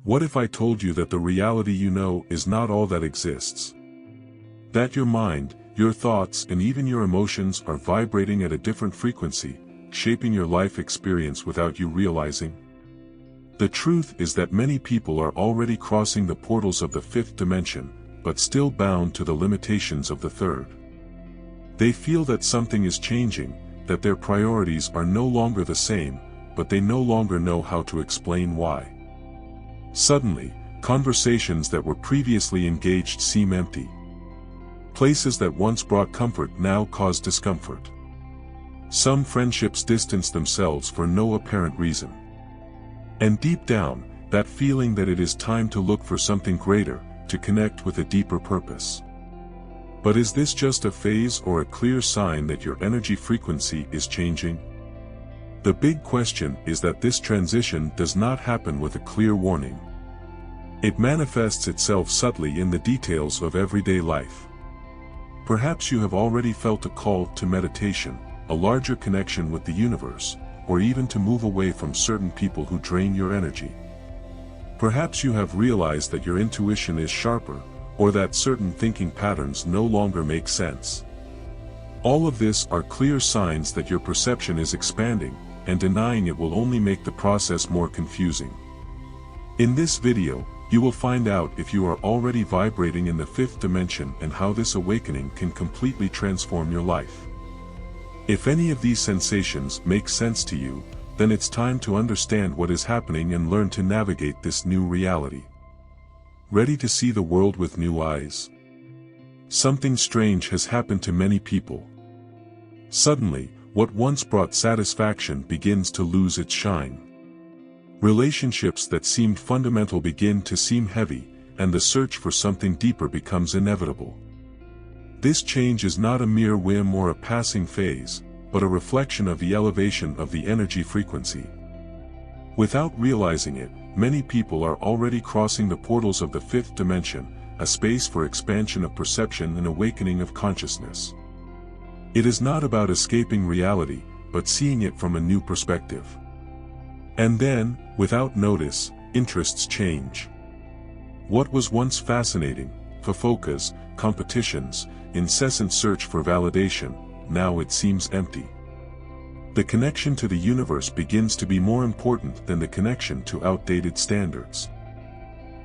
What if I told you that the reality you know is not all that exists? That your mind, your thoughts, and even your emotions are vibrating at a different frequency, shaping your life experience without you realizing? The truth is that many people are already crossing the portals of the fifth dimension, but still bound to the limitations of the third. They feel that something is changing, that their priorities are no longer the same, but they no longer know how to explain why. Suddenly, conversations that were previously engaged seem empty. Places that once brought comfort now cause discomfort. Some friendships distance themselves for no apparent reason. And deep down, that feeling that it is time to look for something greater, to connect with a deeper purpose. But is this just a phase or a clear sign that your energy frequency is changing? The big question is that this transition does not happen with a clear warning. It manifests itself subtly in the details of everyday life. Perhaps you have already felt a call to meditation, a larger connection with the universe, or even to move away from certain people who drain your energy. Perhaps you have realized that your intuition is sharper, or that certain thinking patterns no longer make sense. All of this are clear signs that your perception is expanding, and denying it will only make the process more confusing. In this video, you will find out if you are already vibrating in the fifth dimension and how this awakening can completely transform your life. If any of these sensations make sense to you, then it's time to understand what is happening and learn to navigate this new reality. Ready to see the world with new eyes? Something strange has happened to many people. Suddenly, what once brought satisfaction begins to lose its shine. Relationships that seemed fundamental begin to seem heavy, and the search for something deeper becomes inevitable. This change is not a mere whim or a passing phase, but a reflection of the elevation of the energy frequency. Without realizing it, many people are already crossing the portals of the fifth dimension, a space for expansion of perception and awakening of consciousness. It is not about escaping reality, but seeing it from a new perspective. And then, without notice, interests change. What was once fascinating, focus, competitions, incessant search for validation, now it seems empty. The connection to the universe begins to be more important than the connection to outdated standards.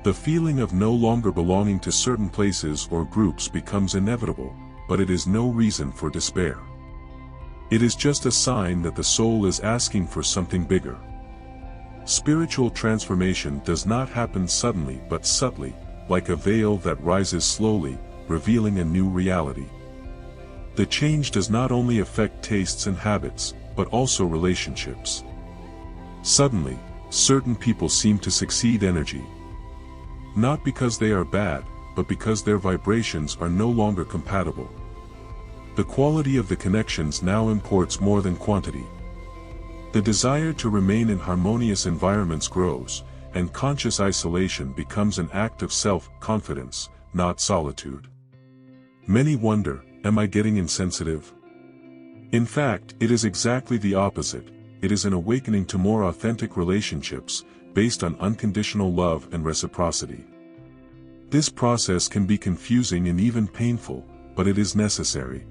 The feeling of no longer belonging to certain places or groups becomes inevitable, but it is no reason for despair. It is just a sign that the soul is asking for something bigger. Spiritual transformation does not happen suddenly but subtly, like a veil that rises slowly, revealing a new reality. The change does not only affect tastes and habits, but also relationships. Suddenly, certain people seem to succeed energy. Not because they are bad, but because their vibrations are no longer compatible. The quality of the connections now imports more than quantity. The desire to remain in harmonious environments grows, and conscious isolation becomes an act of self-confidence, not solitude. Many wonder, am I getting insensitive? In fact, it is exactly the opposite. It is an awakening to more authentic relationships, based on unconditional love and reciprocity. This process can be confusing and even painful, but it is necessary.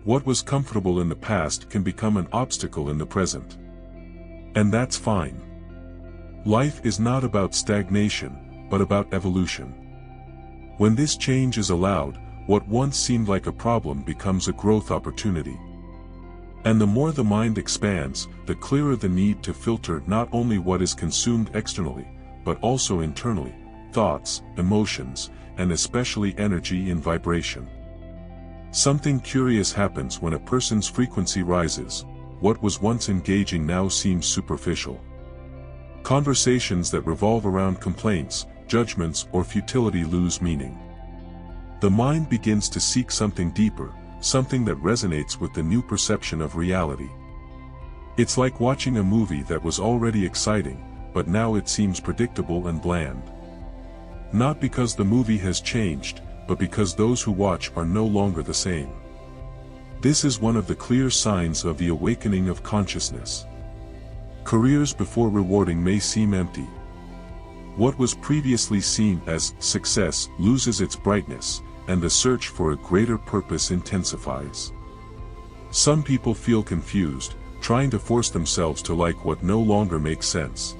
What was comfortable in the past can become an obstacle in the present. And that's fine. Life is not about stagnation, but about evolution. When this change is allowed, what once seemed like a problem becomes a growth opportunity. And the more the mind expands, the clearer the need to filter not only what is consumed externally, but also internally, thoughts, emotions, and especially energy and vibration. Something curious happens when a person's frequency rises. What was once engaging now seems superficial. Conversations that revolve around complaints, judgments, or futility lose meaning. The mind begins to seek something deeper, something that resonates with the new perception of reality. It's like watching a movie that was already exciting, but now it seems predictable and bland. Not because the movie has changed, but because those who watch are no longer the same. This is one of the clear signs of the awakening of consciousness. Careers before rewarding may seem empty. What was previously seen as success loses its brightness, and the search for a greater purpose intensifies. Some people feel confused, trying to force themselves to like what no longer makes sense.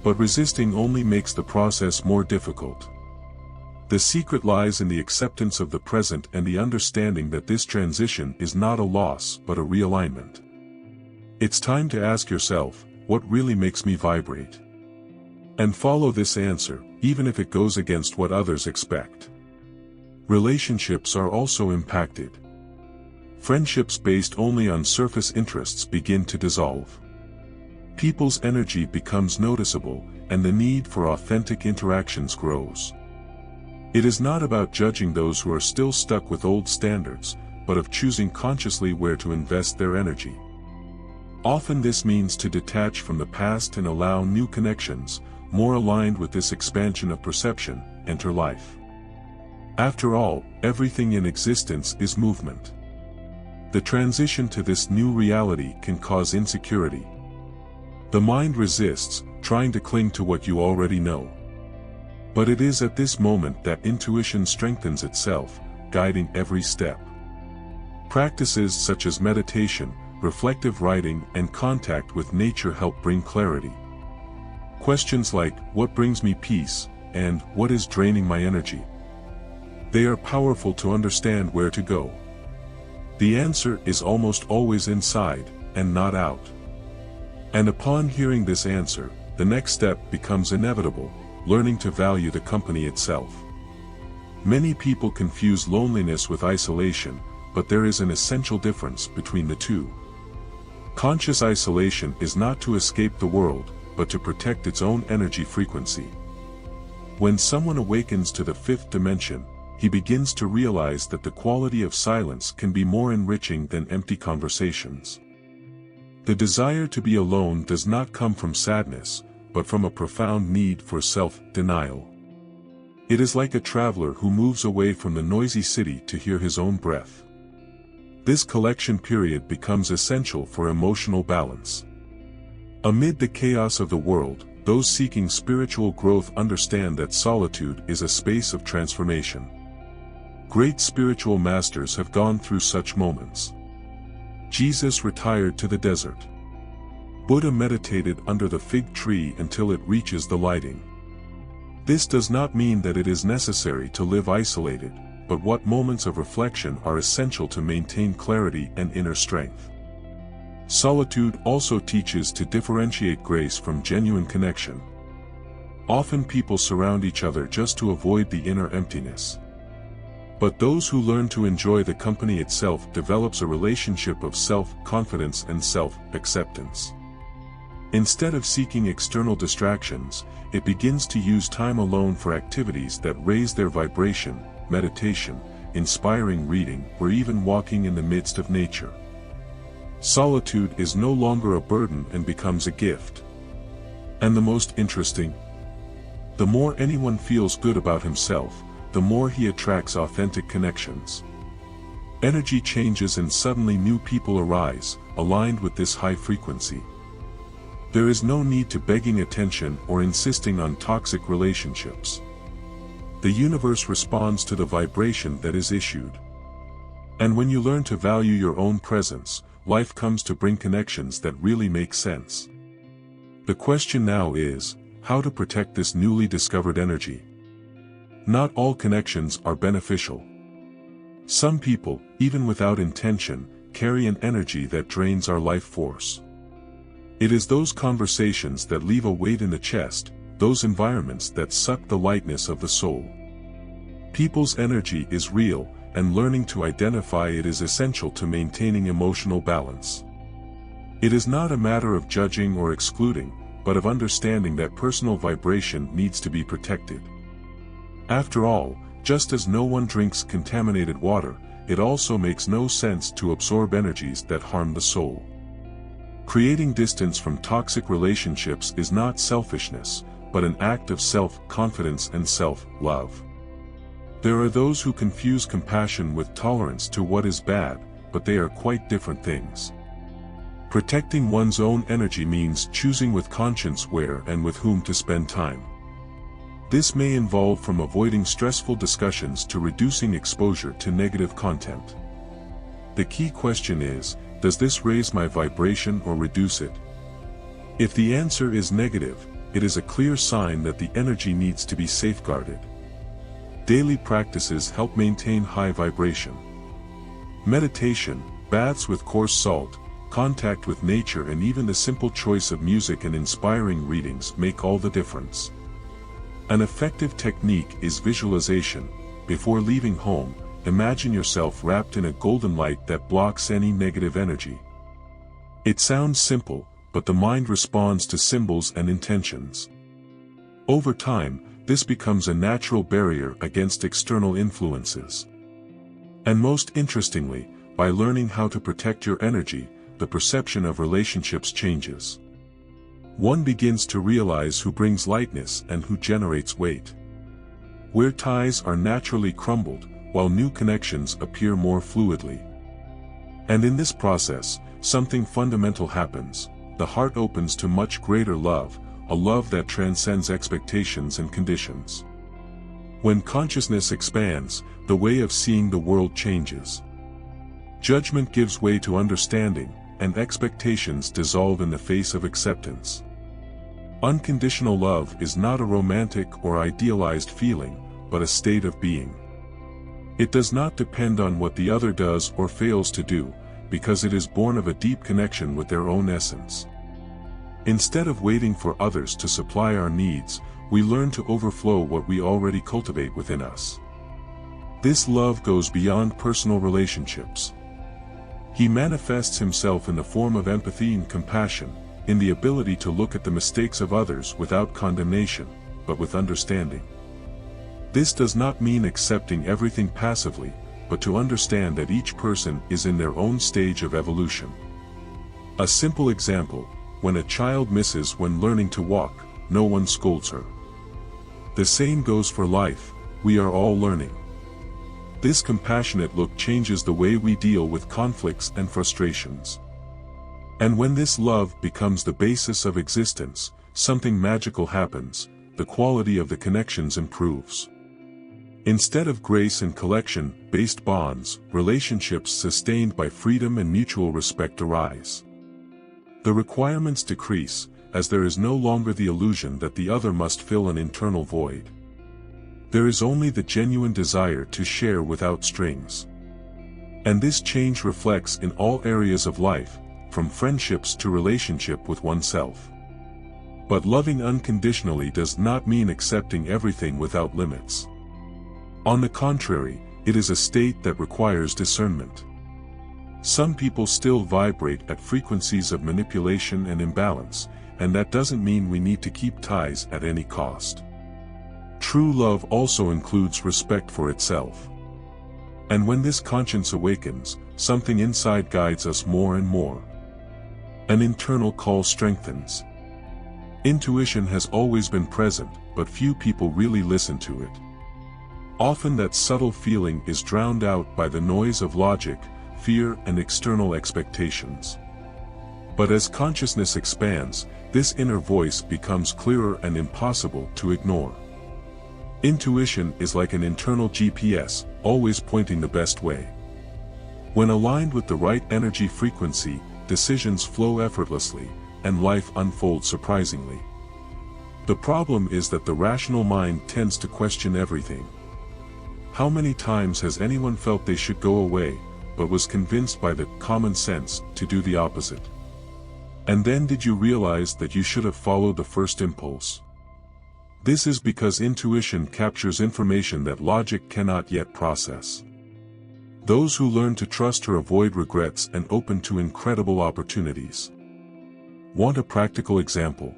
But resisting only makes the process more difficult. The secret lies in the acceptance of the present and the understanding that this transition is not a loss but a realignment. It's time to ask yourself, what really makes me vibrate? And follow this answer, even if it goes against what others expect. Relationships are also impacted. Friendships based only on surface interests begin to dissolve. People's energy becomes noticeable, and the need for authentic interactions grows. It is not about judging those who are still stuck with old standards, but of choosing consciously where to invest their energy. Often this means to detach from the past and allow new connections, more aligned with this expansion of perception, enter life. After all, everything in existence is movement. The transition to this new reality can cause insecurity. The mind resists, trying to cling to what you already know. But it is at this moment that intuition strengthens itself, guiding every step. Practices such as meditation, reflective writing, and contact with nature help bring clarity. Questions like, what brings me peace, and what is draining my energy? They are powerful to understand where to go. The answer is almost always inside, and not out. And upon hearing this answer, the next step becomes inevitable, learning to value the company itself. Many people confuse loneliness with isolation, but there is an essential difference between the two. Conscious isolation is not to escape the world, but to protect its own energy frequency. When someone awakens to the fifth dimension, he begins to realize that the quality of silence can be more enriching than empty conversations. The desire to be alone does not come from sadness, but from a profound need for self-denial. It is like a traveler who moves away from the noisy city to hear his own breath. This collection period becomes essential for emotional balance. Amid the chaos of the world, those seeking spiritual growth understand that solitude is a space of transformation. Great spiritual masters have gone through such moments. Jesus retired to the desert. Buddha meditated under the fig tree until it reaches the lighting. This does not mean that it is necessary to live isolated, but what moments of reflection are essential to maintain clarity and inner strength. Solitude also teaches to differentiate grace from genuine connection. Often people surround each other just to avoid the inner emptiness. But those who learn to enjoy the company itself develops a relationship of self-confidence and self-acceptance. Instead of seeking external distractions, it begins to use time alone for activities that raise their vibration, meditation, inspiring reading, or even walking in the midst of nature. Solitude is no longer a burden and becomes a gift. And the most interesting, the more anyone feels good about himself, the more he attracts authentic connections. Energy changes and suddenly new people arise, aligned with this high frequency. There is no need to begging attention or insisting on toxic relationships. The universe responds to the vibration that is issued. And when you learn to value your own presence, life comes to bring connections that really make sense. The question now is, how to protect this newly discovered energy? Not all connections are beneficial. Some people, even without intention, carry an energy that drains our life force. It is those conversations that leave a weight in the chest, those environments that suck the lightness of the soul. People's energy is real, and learning to identify it is essential to maintaining emotional balance. It is not a matter of judging or excluding, but of understanding that personal vibration needs to be protected. After all, just as no one drinks contaminated water, it also makes no sense to absorb energies that harm the soul. Creating distance from toxic relationships is not selfishness, but an act of self-confidence and self-love. There are those who confuse compassion with tolerance to what is bad, but they are quite different things. Protecting one's own energy means choosing with conscience where and with whom to spend time. This may involve from avoiding stressful discussions to reducing exposure to negative content. The key question is, does this raise my vibration or reduce it? If the answer is negative, it is a clear sign that the energy needs to be safeguarded. Daily practices help maintain high vibration. Meditation, baths with coarse salt, contact with nature, and even the simple choice of music and inspiring readings make all the difference. An effective technique is visualization. Before leaving home, imagine yourself wrapped in a golden light that blocks any negative energy. It sounds simple, but the mind responds to symbols and intentions. Over time, this becomes a natural barrier against external influences. And most interestingly, by learning how to protect your energy, the perception of relationships changes. One begins to realize who brings lightness and who generates weight. Where ties are naturally crumbled, while new connections appear more fluidly. And in this process, something fundamental happens. The heart opens to much greater love, a love that transcends expectations and conditions. When consciousness expands, the way of seeing the world changes. Judgment gives way to understanding, and expectations dissolve in the face of acceptance. Unconditional love is not a romantic or idealized feeling, but a state of being. It does not depend on what the other does or fails to do, because it is born of a deep connection with their own essence. Instead of waiting for others to supply our needs, we learn to overflow what we already cultivate within us. This love goes beyond personal relationships. He manifests himself in the form of empathy and compassion, in the ability to look at the mistakes of others without condemnation, but with understanding. This does not mean accepting everything passively, but to understand that each person is in their own stage of evolution. A simple example: when a child misses when learning to walk, no one scolds her. The same goes for life. We are all learning. This compassionate look changes the way we deal with conflicts and frustrations. And when this love becomes the basis of existence, something magical happens. The quality of the connections improves. Instead of grace and collection-based bonds, relationships sustained by freedom and mutual respect arise. The requirements decrease, as there is no longer the illusion that the other must fill an internal void. There is only the genuine desire to share without strings. And this change reflects in all areas of life, from friendships to relationship with oneself. But loving unconditionally does not mean accepting everything without limits. On the contrary, it is a state that requires discernment. Some people still vibrate at frequencies of manipulation and imbalance, and that doesn't mean we need to keep ties at any cost. True love also includes respect for itself. And when this conscience awakens, something inside guides us more and more. An internal call strengthens. Intuition has always been present, but few people really listen to it. Often that subtle feeling is drowned out by the noise of logic, fear, and external expectations. But as consciousness expands, this inner voice becomes clearer and impossible to ignore. Intuition is like an internal GPS, always pointing the best way. When aligned with the right energy frequency, decisions flow effortlessly, and life unfolds surprisingly. The problem is that the rational mind tends to question everything. How many times has anyone felt they should go away, but was convinced by the common sense to do the opposite? And then did you realize that you should have followed the first impulse? This is because intuition captures information that logic cannot yet process. Those who learn to trust her avoid regrets and open to incredible opportunities. Want a practical example?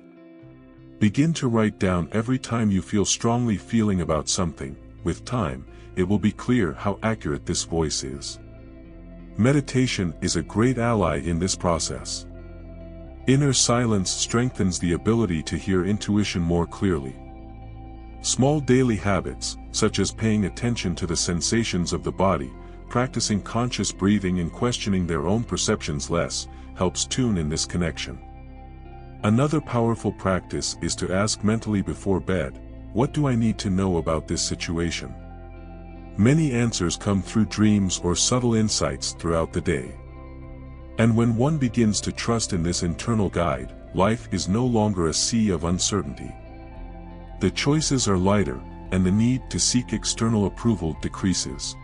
Begin to write down every time you feel strongly feeling about something. With time, it will be clear how accurate this voice is. Meditation is a great ally in this process. Inner silence strengthens the ability to hear intuition more clearly. Small daily habits, such as paying attention to the sensations of the body, practicing conscious breathing and questioning their own perceptions less, helps tune in this connection. Another powerful practice is to ask mentally before bed, What do I need to know about this situation? Many answers come through dreams or subtle insights throughout the day. And when one begins to trust in this internal guide, life is no longer a sea of uncertainty. The choices are lighter, and the need to seek external approval decreases.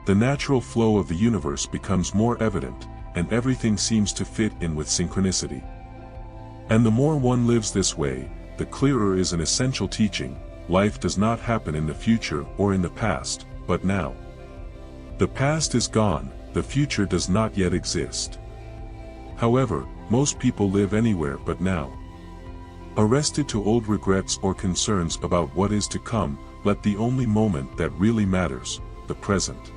The natural flow of the universe becomes more evident, and everything seems to fit in with synchronicity. And the more one lives this way, the clearer is an essential teaching: life does not happen in the future or in the past, but now. The past is gone, the future does not yet exist. However, most people live anywhere but now. Arrested to old regrets or concerns about what is to come, let the only moment that really matters, the present.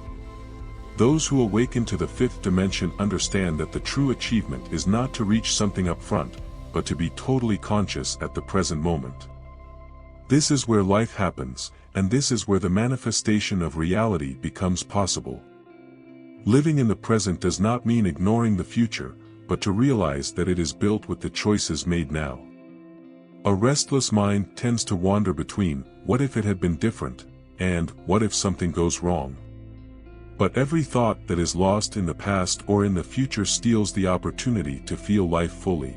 Those who awaken to the fifth dimension understand that the true achievement is not to reach something up front, but to be totally conscious at the present moment. This is where life happens, and this is where the manifestation of reality becomes possible. Living in the present does not mean ignoring the future, but to realize that it is built with the choices made now. A restless mind tends to wander between, what if it had been different, and what if something goes wrong? But every thought that is lost in the past or in the future steals the opportunity to feel life fully.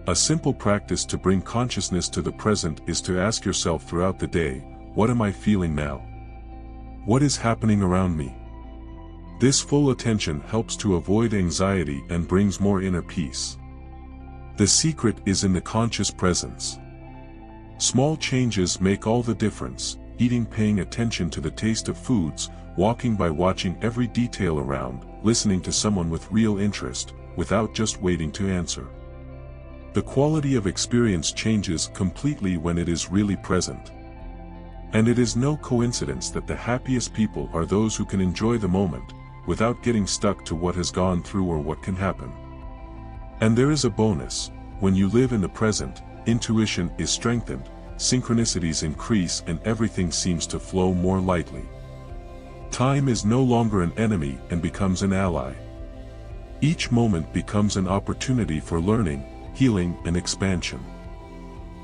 A simple practice to bring consciousness to the present is to ask yourself throughout the day, what am I feeling now? What is happening around me? This full attention helps to avoid anxiety and brings more inner peace. The secret is in the conscious presence. Small changes make all the difference: eating, paying attention to the taste of foods, walking by watching every detail around, listening to someone with real interest, without just waiting to answer. The quality of experience changes completely when it is really present. And it is no coincidence that the happiest people are those who can enjoy the moment, without getting stuck to what has gone through or what can happen. And there is a bonus: when you live in the present, intuition is strengthened, synchronicities increase, and everything seems to flow more lightly. Time is no longer an enemy and becomes an ally. Each moment becomes an opportunity for learning, healing, and expansion.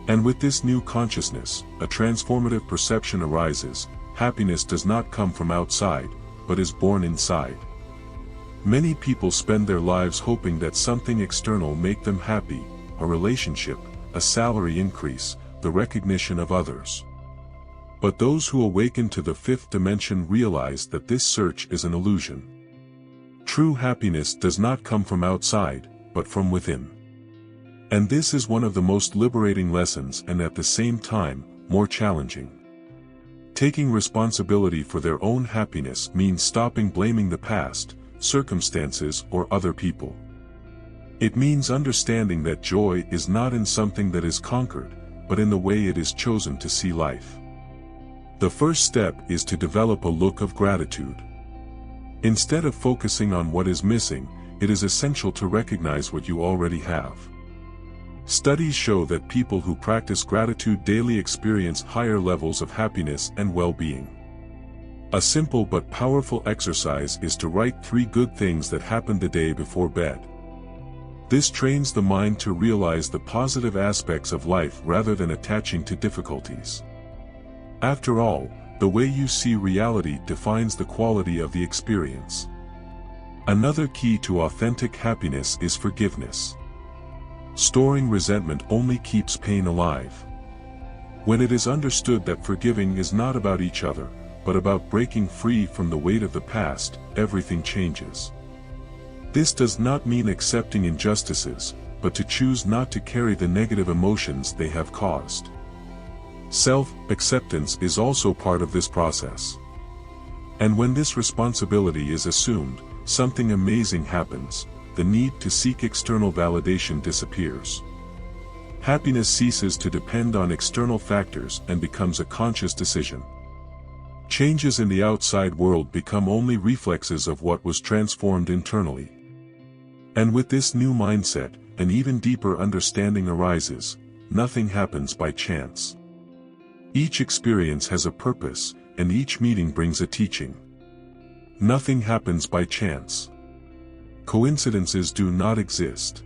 And with this new consciousness, a transformative perception arises: happiness does not come from outside, but is born inside. Many people spend their lives hoping that something external make them happy: a relationship, a salary increase, the recognition of others. But those who awaken to the fifth dimension realize that this search is an illusion. True happiness does not come from outside, but from within. And this is one of the most liberating lessons, and at the same time, more challenging. Taking responsibility for their own happiness means stopping blaming the past, circumstances, or other people. It means understanding that joy is not in something that is conquered, but in the way it is chosen to see life. The first step is to develop a look of gratitude. Instead of focusing on what is missing, it is essential to recognize what you already have. Studies show that people who practice gratitude daily experience higher levels of happiness and well-being. A simple but powerful exercise is to write 3 good things that happened the day before bed. This trains the mind to realize the positive aspects of life rather than attaching to difficulties. After all, the way you see reality defines the quality of the experience. Another key to authentic happiness is forgiveness. Storing resentment only keeps pain alive. When it is understood that forgiving is not about each other, but about breaking free from the weight of the past, everything changes. This does not mean accepting injustices, but to choose not to carry the negative emotions they have caused. Self-acceptance is also part of this process. And when this responsibility is assumed, something amazing happens: the need to seek external validation disappears. Happiness ceases to depend on external factors and becomes a conscious decision. Changes in the outside world become only reflexes of what was transformed internally. And with this new mindset, an even deeper understanding arises: nothing happens by chance. Each experience has a purpose, and each meeting brings a teaching. Nothing happens by chance. Coincidences do not exist.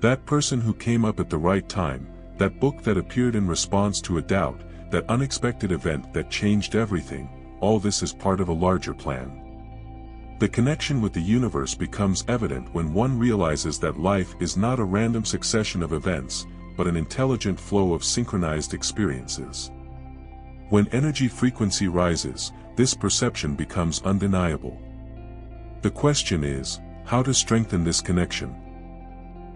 That person who came up at the right time, that book that appeared in response to a doubt, that unexpected event that changed everything, all this is part of a larger plan. The connection with the universe becomes evident when one realizes that life is not a random succession of events, but an intelligent flow of synchronized experiences. When energy frequency rises, this perception becomes undeniable. The question is, how to strengthen this connection?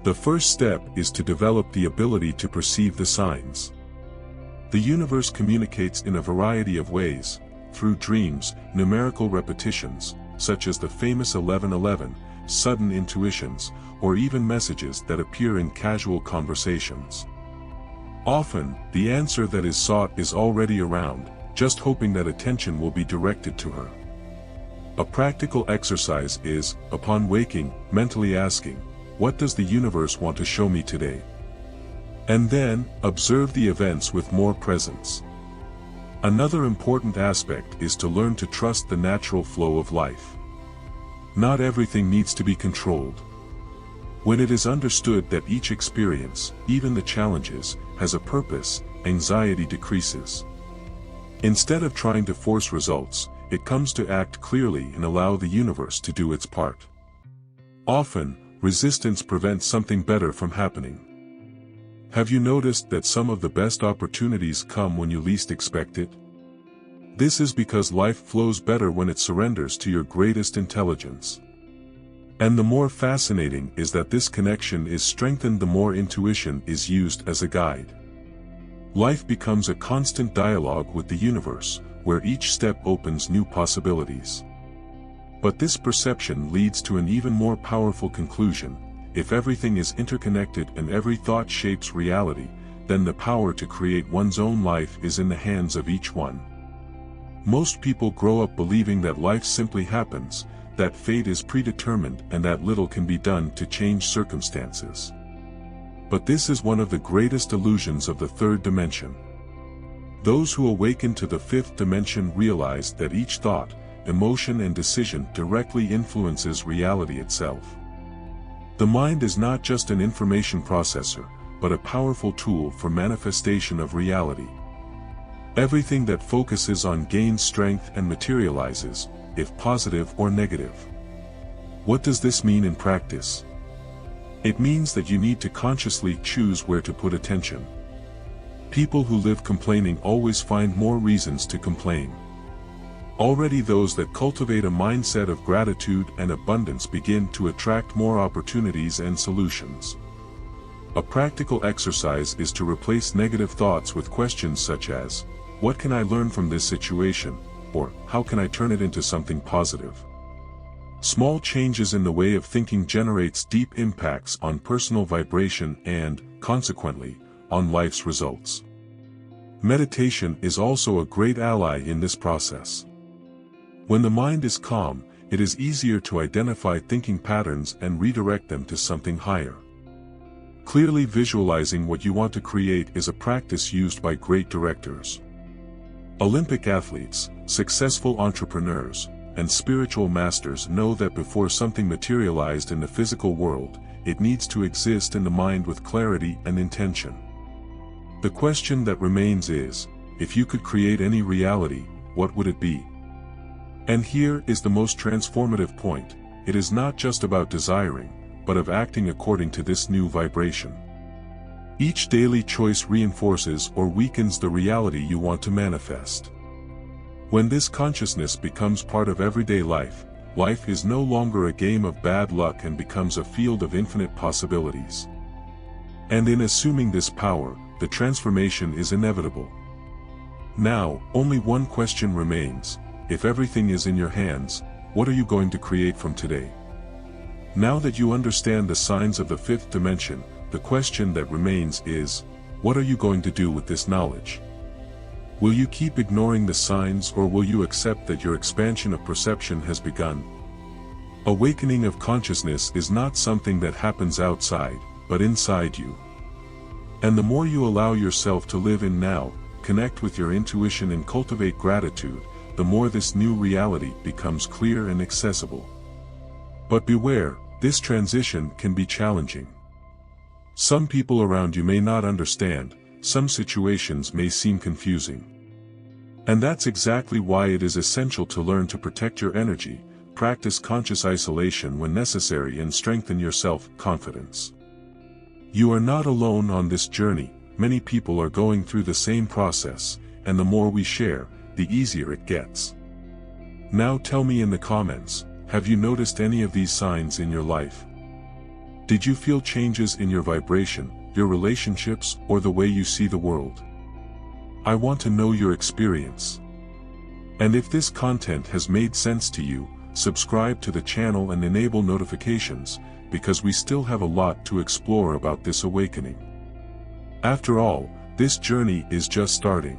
The first step is to develop the ability to perceive the signs. The universe communicates in a variety of ways, through dreams, numerical repetitions, such as the famous 1111, sudden intuitions, or even messages that appear in casual conversations. Often, the answer that is sought is already around, just hoping that attention will be directed to her. A practical exercise is, upon waking, mentally asking, "What does the universe want to show me today?" And then, observe the events with more presence. Another important aspect is to learn to trust the natural flow of life. Not everything needs to be controlled. When it is understood that each experience, even the challenges, has a purpose, anxiety decreases. Instead of trying to force results, it comes to act clearly and allow the universe to do its part. Often, resistance prevents something better from happening. Have you noticed that some of the best opportunities come when you least expect it? This is because life flows better when it surrenders to your greatest intelligence. And the more fascinating is that this connection is strengthened the more intuition is used as a guide. Life becomes a constant dialogue with the universe, where each step opens new possibilities. But this perception leads to an even more powerful conclusion. If everything is interconnected and every thought shapes reality, then the power to create one's own life is in the hands of each one. Most people grow up believing that life simply happens, that fate is predetermined and that little can be done to change circumstances. But this is one of the greatest illusions of the third dimension. Those who awaken to the fifth dimension realize that each thought, emotion and decision directly influences reality itself. The mind is not just an information processor, but a powerful tool for manifestation of reality. Everything that focuses on gains strength and materializes, if positive or negative. What does this mean in practice? It means that you need to consciously choose where to put attention. People who live complaining always find more reasons to complain. Already those that cultivate a mindset of gratitude and abundance begin to attract more opportunities and solutions. A practical exercise is to replace negative thoughts with questions such as, "What can I learn from this situation?" or "How can I turn it into something positive?" Small changes in the way of thinking generates deep impacts on personal vibration and, consequently, on life's results. Meditation is also a great ally in this process. When the mind is calm, it is easier to identify thinking patterns and redirect them to something higher. Clearly visualizing what you want to create is a practice used by great directors. Olympic athletes, successful entrepreneurs, and spiritual masters know that before something materialized in the physical world, it needs to exist in the mind with clarity and intention. The question that remains is, if you could create any reality, what would it be? And here is the most transformative point: it is not just about desiring, but of acting according to this new vibration. Each daily choice reinforces or weakens the reality you want to manifest. When this consciousness becomes part of everyday life, life is no longer a game of bad luck and becomes a field of infinite possibilities. And in assuming this power, the transformation is inevitable. Now, only one question remains: if everything is in your hands, what are you going to create from today? Now that you understand the signs of the fifth dimension, the question that remains is, what are you going to do with this knowledge? Will you keep ignoring the signs, or will you accept that your expansion of perception has begun? Awakening of consciousness is not something that happens outside, but inside you. And the more you allow yourself to live in now, connect with your intuition and cultivate gratitude, the more this new reality becomes clear and accessible. But beware, this transition can be challenging. Some people around you may not understand, some situations may seem confusing. And that's exactly why it is essential to learn to protect your energy, practice conscious isolation when necessary, and strengthen your self-confidence. You are not alone on this journey. Many people are going through the same process, and the more we share, the easier it gets. Now tell me in the comments, have you noticed any of these signs in your life? Did you feel changes in your vibration, your relationships, or the way you see the world? I want to know your experience. And if this content has made sense to you, subscribe to the channel and enable notifications, because we still have a lot to explore about this awakening. After all, this journey is just starting.